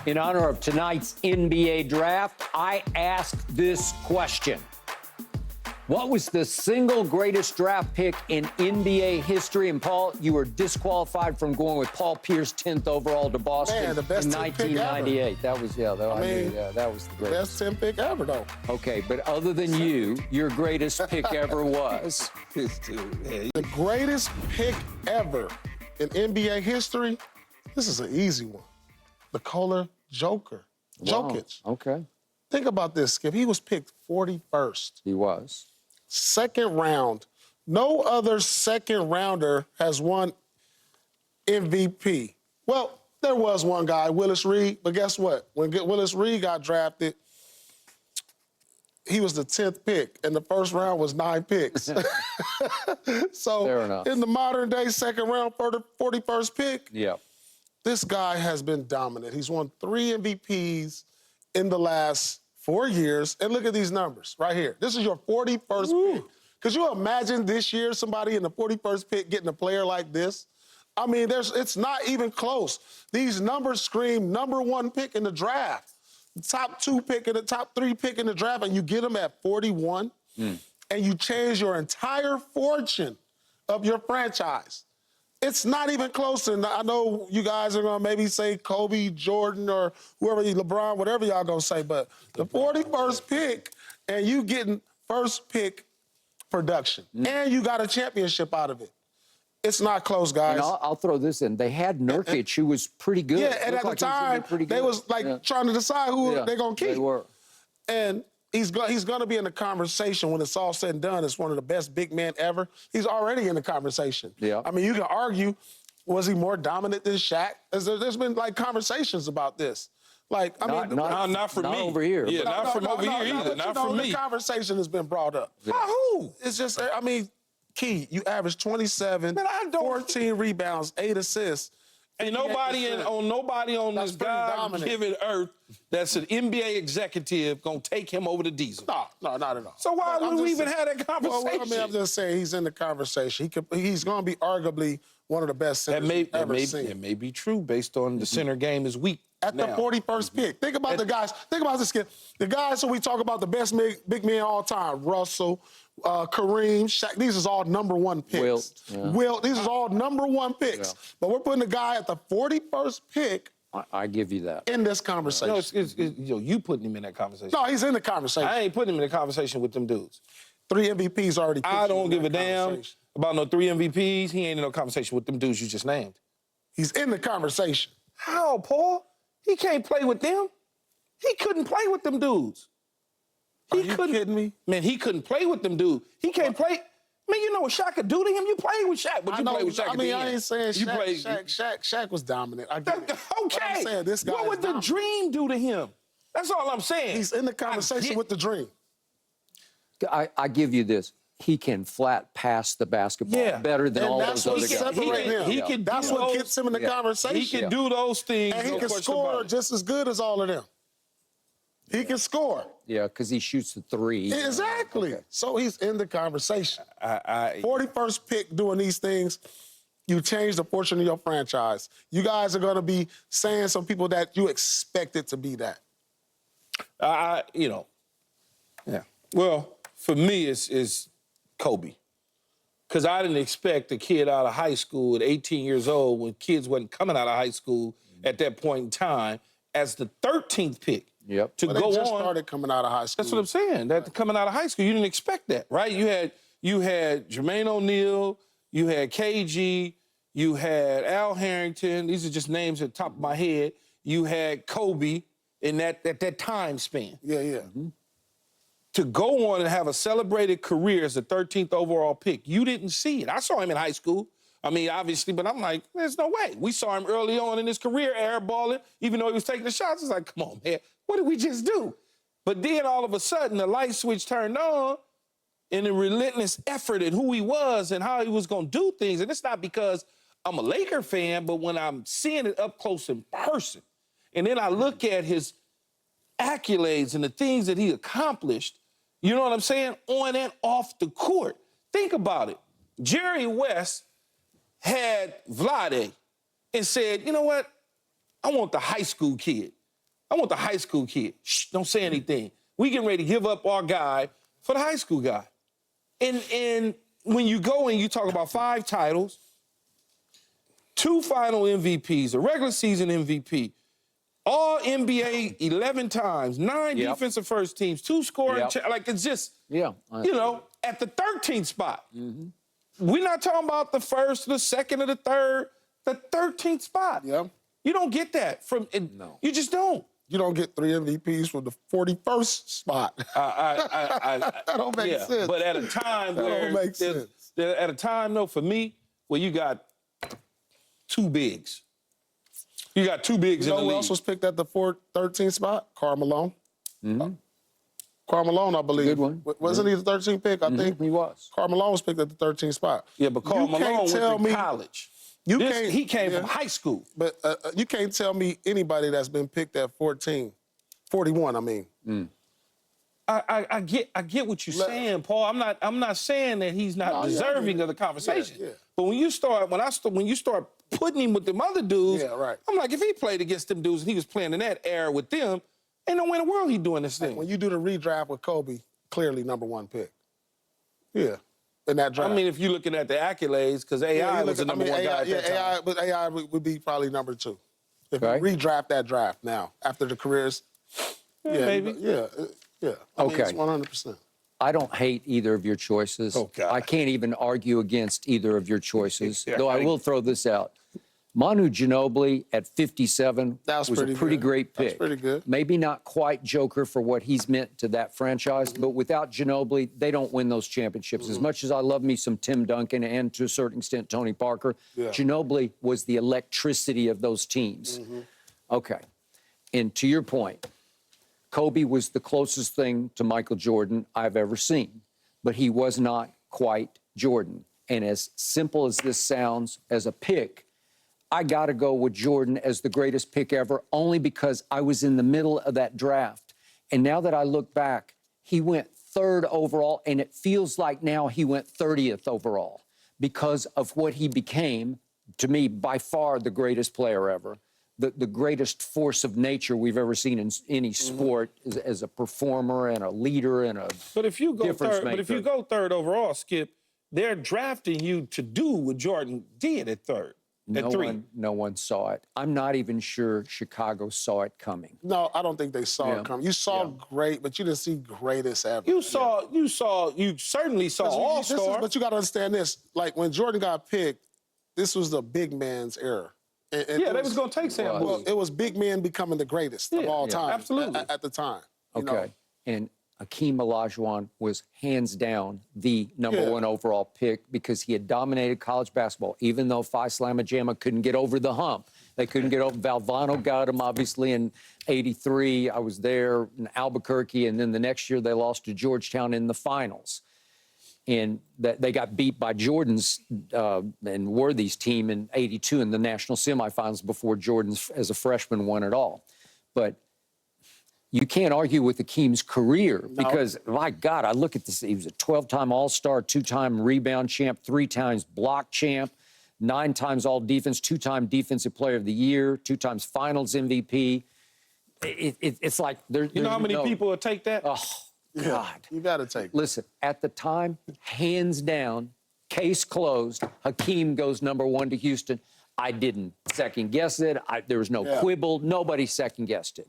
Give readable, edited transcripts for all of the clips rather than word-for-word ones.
In honor of tonight's NBA draft, I asked this question. What was the single greatest draft pick in NBA history? And, Paul, you were disqualified from going with Paul Pierce, 10th overall to Boston. Man, the best in 1998. Pick ever. That was, yeah, that was the greatest. Best 10 pick ever, though. Okay, but other than you, your greatest pick ever was? The greatest pick ever in NBA history, this is an easy one. Nikola Jokic. Wow. Okay. Think about this, Skip. He was picked 41st. He was. Second round. No other second rounder has won MVP. Well, there was one guy, Willis Reed, but guess what? When Willis Reed got drafted, he was the 10th pick, and the first round was 9 picks. So fair enough. In the modern day second round, 41st pick, Yeah. this guy has been dominant. He's won 3 MVPs in the last 4 years. And look at these numbers right here. This is your 41st pick. Could you imagine this year somebody in the 41st pick getting a player like this? I mean, it's not even close. These numbers scream #1 pick in the draft. Top 2 pick and the top 3 pick in the draft, and you get them at 41, and you change your entire fortune of your franchise. It's not even close. And I know you guys are going to maybe say Kobe, Jordan, or whoever, LeBron, whatever y'all going to say, but the 41st pick, and you getting first pick production, and you got a championship out of it. It's not close, guys. And I'll throw this in. They had Nurkic, who was pretty good. Yeah, and at the time, they was like trying to decide who they're going to keep. They were. And he's going to be in the conversation when it's all said and done. It's one of the best big men ever. He's already in the conversation. Yeah. I mean, you can argue, was he more dominant than Shaq? There's been, like, conversations about this. Like, I mean... Not for me. Not over here. Yeah, not from over here either. Not for me. The conversation has been brought up. Yeah. By who? It's just, I mean, Key, you average 27, 14 rebounds, 8 assists. Ain't nobody on this God-given earth that's an NBA executive gonna take him over the diesel. No, not at all. So why would we even have that conversation? Well, I mean, I'm just saying he's in the conversation. He's going to be arguably one of the best centers we've ever seen. That may be true based on the center game is weak. At the 41st pick. Think about the guys. Think about this, kid. The guys who we talk about, the best big men all time, Russell, Kareem, Shaq, these is all #1 picks. Wilt, these is all #1 picks. Yeah. But we're putting the guy at the 41st pick. I give you that. In this conversation. No, you putting him in that conversation. No, he's in the conversation. I ain't putting him in the conversation with them dudes. 3 MVPs already picked. I don't give a damn about no 3 MVPs. He ain't in no conversation with them dudes you just named. He's in the conversation. How, Paul? He can't play with them. He couldn't play with them dudes. Are you kidding me? Man, he couldn't play with them dudes. He can't play. Man, you know what Shaq could do to him? You played with Shaq, but you played with Shaq. I mean, I ain't saying Shaq. Shaq was dominant. I get it. Okay. I'm saying this guy what would the Dream do to him? That's all I'm saying. He's in the conversation with the Dream. I give you this. He can flat pass the basketball better than all those other guys. That's what gets him in the conversation. He can do those things. And he can score just as good as all of them. He can score. Yeah, because he shoots the 3. Exactly. Okay. So he's in the conversation. 41st pick doing these things, you change the fortune of your franchise. You guys are going to be saying some people that you expected to be that. Yeah. Well, for me, it's Kobe. Because I didn't expect a kid out of high school at 18 years old, when kids wasn't coming out of high school at that point in time, as the 13th pick. Yep. They just started coming out of high school. That's what I'm saying. That coming out of high school, you didn't expect that, right? You had Jermaine O'Neal, you had KG, you had Al Harrington. These are just names at the top of my head. You had Kobe in at that time span. Yeah. Mm-hmm. To go on and have a celebrated career as the 13th overall pick, you didn't see it. I saw him in high school. I mean, obviously, but I'm like, there's no way. We saw him early on in his career airballing, even though he was taking the shots. It's like, come on, man, what did we just do? But then all of a sudden, the light switch turned on in a relentless effort at who he was and how he was going to do things. And it's not because I'm a Laker fan, but when I'm seeing it up close in person, and then I look at his accolades and the things that he accomplished, you know what I'm saying, on and off the court. Think about it. Jerry West had Vlade and said, you know what? I want the high school kid. I want the high school kid. Shh, don't say anything. We getting ready to give up our guy for the high school guy. And when you go and you talk about 5 titles, 2 final MVPs, a regular season MVP, all NBA 11 times, 9 defensive first teams, 2 scoring, like it's just, you know, at the 13th spot. We're not talking about the first, the second, or the third, the 13th spot. You don't get that from, you just don't. You don't get 3 MVPs from the 41st spot. That don't make sense. But at a time that where, don't make sense. At a time, though, for me, where you got 2 bigs. You got 2 bigs in the league. You know who else was picked at the 13th spot? Karl Malone. Karl Malone, I believe. Good one. Wasn't he the 13th pick? I think he was. Karl Malone was picked at the 13th spot. Yeah, but Karl Malone went to college. He came from high school. But you can't tell me anybody that's been picked at 41, I mean. I get what you're saying, Paul. I'm not saying that he's not deserving of the conversation. But when you start putting him with them other dudes, I'm like, if he played against them dudes and he was playing in that era with them, ain't no way in the world he doing this thing. When you do the redraft with Kobe, clearly #1 pick. In that draft. I mean, if you're looking at the accolades, because AI was the number 1 guy at that time. But AI would be probably #2. If Okay. you redraft that draft now, after the careers. Maybe. I mean, it's 100%. I don't hate either of your choices. Oh, God. I can't even argue against either of your choices, though I will throw this out. Manu Ginobili at 57 was a pretty great pick. That's pretty good. Maybe not quite Joker for what he's meant to that franchise, but without Ginobili, they don't win those championships. As much as I love me some Tim Duncan and to a certain extent Tony Parker, Ginobili was the electricity of those teams. Okay. And to your point, Kobe was the closest thing to Michael Jordan I've ever seen, but he was not quite Jordan. And as simple as this sounds as a pick, I got to go with Jordan as the greatest pick ever, only because I was in the middle of that draft. And now that I look back, he went 3rd overall, and it feels like now he went 30th overall because of what he became, to me, by far the greatest player ever, the greatest force of nature we've ever seen in any sport as a performer and a leader and a But if you go difference third, maker. but if you go 3rd overall, Skip, they're drafting you to do what Jordan did at 3rd. No one saw it. I'm not even sure Chicago saw it coming. No, I don't think they saw it coming. You saw great, but you didn't see greatest ever. You certainly saw all-star. But you got to understand this. Like, when Jordan got picked, this was the big man's era. And they was going to take Sam Bowie. Well, it was big men becoming the greatest of all time. Absolutely. At the time. Okay. And Hakeem Olajuwon was hands down the #1 overall pick because he had dominated college basketball, even though Phi Slama Jama couldn't get over the hump. They couldn't get over. Valvano got him, obviously, in '83. I was there in Albuquerque, and then the next year they lost to Georgetown in the finals. And they got beat by Jordan's and Worthy's team in '82 in the national semifinals before Jordan's, as a freshman, won it all. But you can't argue with Hakeem's career because, my God, I look at this. He was a 12-time All-Star, 2-time rebound champ, 3 times block champ, 9 times All-Defense, 2-time Defensive Player of the Year, 2 times Finals MVP. It's like there's You know how many people would take that? Oh, God. You got to take it. Listen, at the time, hands down, case closed, Hakeem goes #1 to Houston. I didn't second-guess it. There was no quibble. Nobody second-guessed it.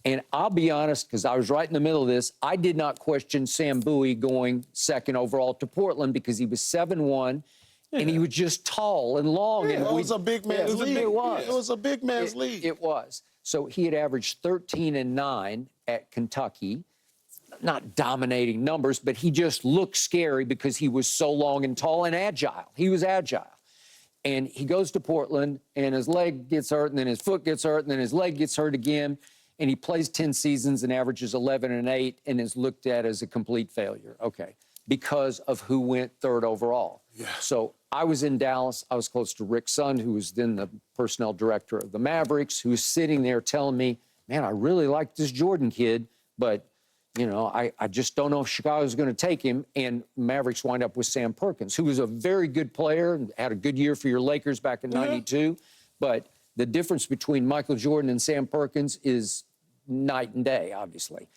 And I'll be honest, because I was right in the middle of this, I did not question Sam Bowie going 2nd overall to Portland because he was 7'1", and he was just tall and long. Yeah, and it was a big man's league. It was. It was a big man's league. It was. So he had averaged 13 and 9 at Kentucky. Not dominating numbers, but he just looked scary because he was so long and tall and agile. He was agile. And he goes to Portland, and his leg gets hurt, and then his foot gets hurt, and then his leg gets hurt again. And he plays 10 seasons and averages 11 and 8 and is looked at as a complete failure. Okay. Because of who went 3rd overall. Yeah. So I was in Dallas. I was close to Rick Sund, who was then the personnel director of the Mavericks, who was sitting there telling me, man, I really like this Jordan kid, but, you know, I just don't know if Chicago's going to take him. And Mavericks wind up with Sam Perkins, who was a very good player and had a good year for your Lakers back in '92. But the difference between Michael Jordan and Sam Perkins is night and day, obviously.